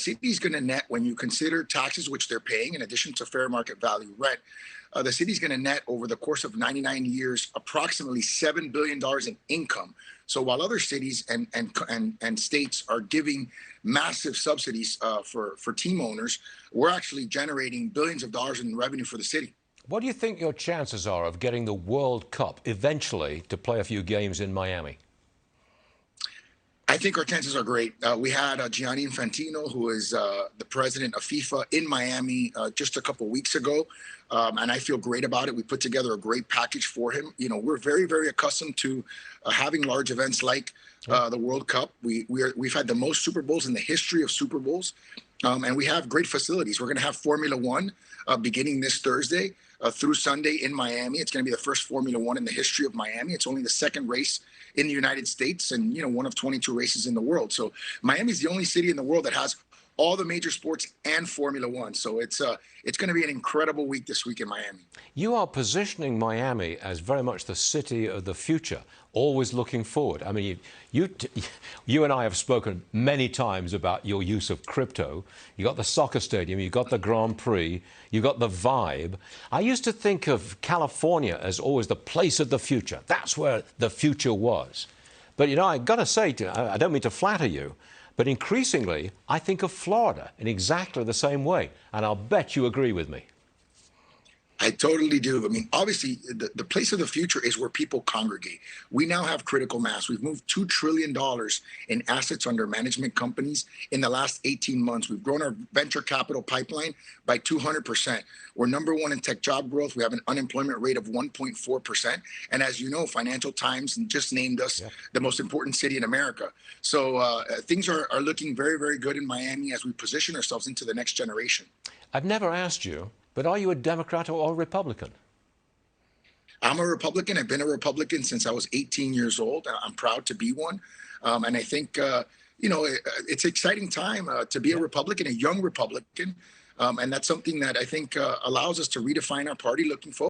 city's going to net, when you consider taxes, which they're paying in addition to fair market value rent, the city's going to net over the course of 99 years approximately $7 billion in income. So while other cities and states are giving massive subsidies for team owners, we're actually generating billions of dollars in revenue for the city. What do you think your chances are of getting the World Cup eventually to play a few games in Miami? I think our chances are great. We had Gianni Infantino, who is the president of FIFA, in Miami just a couple of weeks ago, and I feel great about it. We put together a great package for him. You know, we're very, very accustomed to having large events like the World Cup. We've had the most Super Bowls in the history of Super Bowls, and we have great facilities. We're going to have Formula One beginning this Thursday through Sunday in Miami. It's going to be the first Formula One in the history of Miami. It's only the second race in the United States and, you know, one of 22 races in the world. So Miami is the only city in the world that has all the major sports and Formula One. So it's going to be an incredible week this week in Miami. You are positioning Miami as very much the city of the future, always looking forward. I mean, you and I have spoken many times about your use of crypto. You got the soccer stadium, you got the Grand Prix, you got the vibe. I used to think of California as always the place of the future. That's where the future was. But, you know, I got to say, I don't mean to flatter you, but increasingly, I think of Florida in exactly the same way. And I'll bet you agree with me. I totally do. I mean, obviously, the place of the future is where people congregate. We now have critical mass. We've moved $2 trillion in assets under management companies in the last 18 months. We've grown our venture capital pipeline by 200%. We're number one in tech job growth. We have an unemployment rate of 1.4%. And as you know, Financial Times just named us the most important city in America. So things are looking very, very good in Miami as we position ourselves into the next generation. I've never asked you, but are you a Democrat or a Republican? I'm a Republican. I've been a Republican since I was 18 years old. I'm proud to be one. And I think, you know, it's an exciting time to be a Republican, a young Republican. And that's something that I think allows us to redefine our party looking forward.